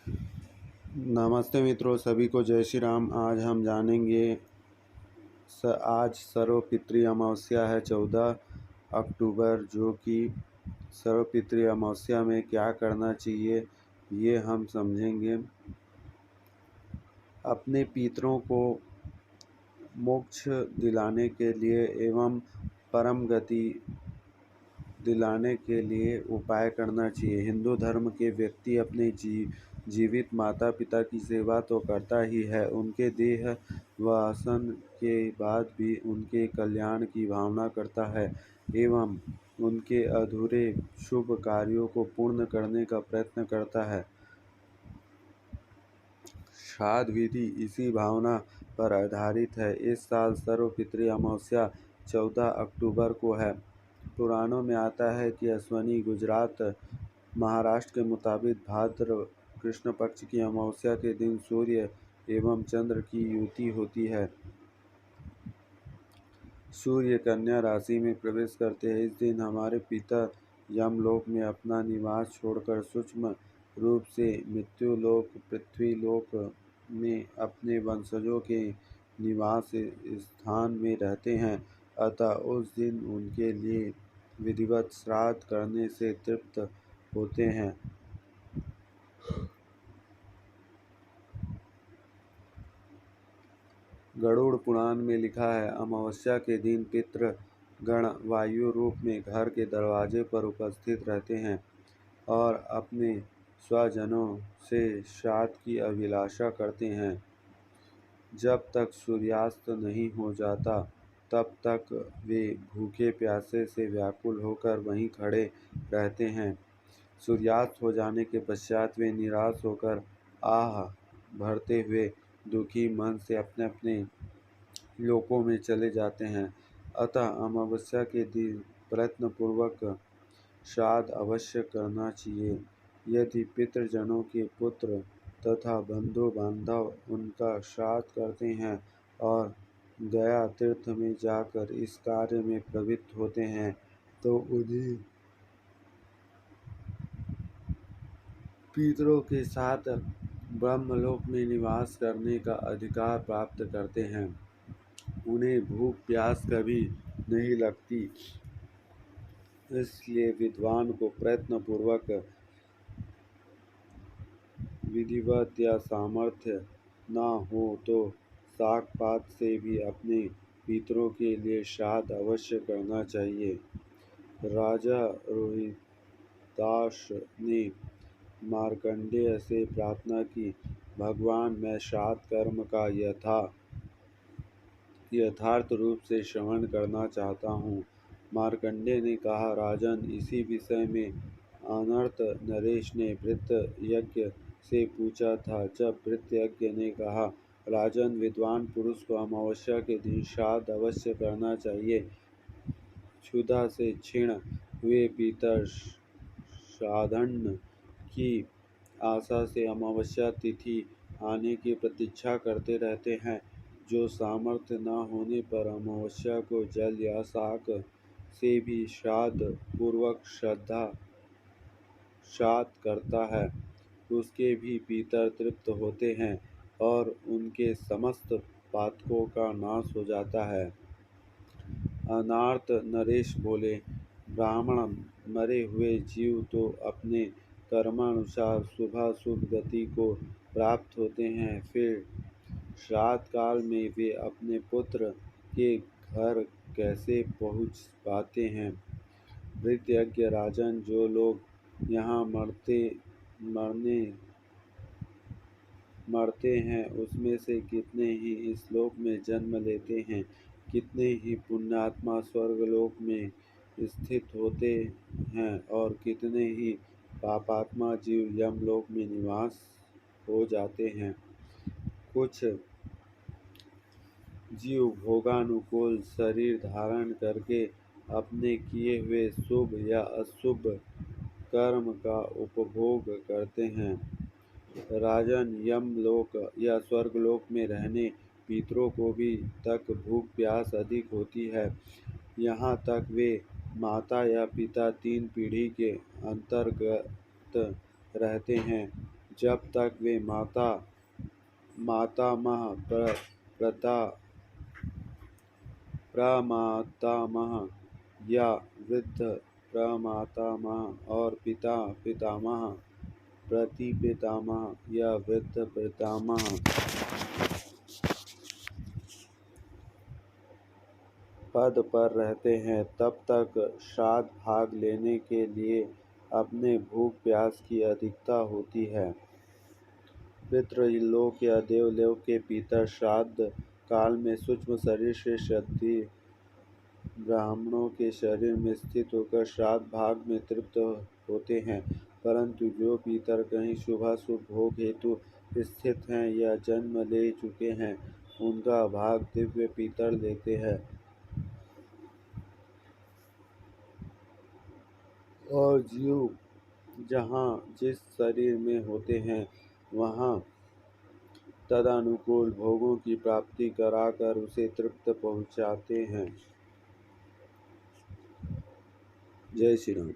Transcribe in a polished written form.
नमस्ते मित्रों, सभी को जय श्री राम। आज हम जानेंगे आज सर्वपितृ अमावस्या है 14 अक्टूबर, जो कि सर्वपितृ अमावस्या में क्या करना चाहिए ये हम समझेंगे। अपने पितरों को मोक्ष दिलाने के लिए एवं परम गति दिलाने के लिए उपाय करना चाहिए। हिंदू धर्म के व्यक्ति अपने जीवित माता पिता की सेवा तो करता ही है, उनके देहावसान के बाद भी उनके कल्याण की भावना करता है एवं उनके अधूरे शुभ कार्यों को पूर्ण करने का प्रयत्न करता है। श्राद्ध विधि इसी भावना पर आधारित है। इस साल सर्वपितृ अमावस्या 14 अक्टूबर को है। पुराणों में आता है कि अश्विनी गुजरात महाराष्ट्र के मुताबिक भाद्र कृष्ण पक्ष की अमावस्या के दिन सूर्य एवं चंद्र की युति होती है। सूर्य कन्या राशि में प्रवेश करते हैं। इस दिन हमारे पिता यमलोक में अपना निवास छोड़कर सूक्ष्म रूप से मृत्युलोक पृथ्वीलोक में अपने वंशजों के निवास स्थान में रहते हैं। अतः उस दिन उनके लिए विधिवत श्राद्ध करने से तृप्त होते हैं। गरुड़ पुराण में लिखा है, अमावस्या के दिन पितृगण वायु रूप में घर के दरवाजे पर उपस्थित रहते हैं और अपने स्वजनों से श्राद्ध की अभिलाषा करते हैं। जब तक सूर्यास्त नहीं हो जाता तब तक वे भूखे प्यासे से व्याकुल होकर वहीं खड़े रहते हैं। सूर्यास्त हो जाने के पश्चात वे निराश होकर आह भरते हुए दुखी मन से अपने अपने लोकों में चले जाते हैं। अतः अमावस्या के दिन प्रयत्नपूर्वक श्राद्ध अवश्य करना चाहिए। यदि पितृजनों के पुत्र तथा बंधु बांधव उनका श्राद्ध करते हैं और गया तीर्थ में जाकर इस कार्य में प्रवृत्त होते हैं तो उन्हीं पितरों के साथ ब्रह्मलोक में निवास करने का अधिकार प्राप्त करते हैं। उन्हें भूख प्यास कभी नहीं लगती। इसलिए विद्वान को प्रयत्नपूर्वक विधिवत या सामर्थ्य न हो तो शाक पात से भी अपने पितरों के लिए श्राद्ध अवश्य करना चाहिए। राजा रोहिताश ने मार्कंडेय से प्रार्थना की, भगवान, मैं श्राद्ध कर्म का यथार्थ रूप से श्रवण करना चाहता हूँ। मार्कंडेय ने कहा, राजन, इसी विषय में अनर्थ नरेश ने भृत्य यज्ञ से पूछा था। जब भृत्य यज्ञ ने कहा, राजन, विद्वान पुरुष को अमावस्या के दिन श्राद्ध अवश्य करना चाहिए। क्षुधा से क्षीण हुए पितर श्राद्धान्न की आशा से अमावस्या तिथि आने की प्रतीक्षा करते रहते हैं। जो सामर्थ्य न होने पर अमावस्या को जल या शाक से भी श्राद्ध पूर्वक श्राद्ध करता है, उसके भी पितर तृप्त होते हैं और उनके समस्त पातकों का नाश हो जाता है। अनार्थ नरेश बोले, ब्राह्मण, मरे हुए जीव तो अपने कर्मानुसार शुभाशुभ गति को प्राप्त होते हैं, फिर श्राद्ध काल में वे अपने पुत्र के घर कैसे पहुँच पाते हैं। भृत्य राजन, जो लोग यहाँ मरते हैं उसमें से कितने ही इस लोक में जन्म लेते हैं, कितने ही पुण्यात्मा स्वर्गलोक में स्थित होते हैं और कितने ही पापात्मा जीव यमलोक में निवास हो जाते हैं। कुछ जीव भोगानुकूल शरीर धारण करके अपने किए हुए शुभ या अशुभ कर्म का उपभोग करते हैं। राजन, यमलोक या स्वर्गलोक में रहने पितरों को भी तक भूख प्यास अधिक होती है। यहाँ तक वे माता या पिता 3 पीढ़ी के अंतर्गत रहते हैं। जब तक वे मातामह प्रमातामह या वृद्ध प्रमातामह और पिता पितामह प्रतिपितामह या वृद्ध पितामह पद पर रहते हैं, तब तक श्राद्ध भाग लेने के लिए अपने भूख प्यास की अधिकता होती है। पितृलोक या देवलोक के पितर श्राद्ध काल में सूक्ष्म शरीर से क्षत्रिय ब्राह्मणों के शरीर में स्थित होकर श्राद्ध भाग में तृप्त होते हैं, परंतु जो पितर कहीं शुभाशुभ भोग हेतु स्थित हैं या जन्म ले चुके हैं, उनका भाग दिव्य पितर लेते हैं। और जीव जहाँ जिस शरीर में होते हैं, वहाँ तदनुकूल भोगों की प्राप्ति कराकर उसे तृप्त पहुँचाते हैं। जय श्री राम।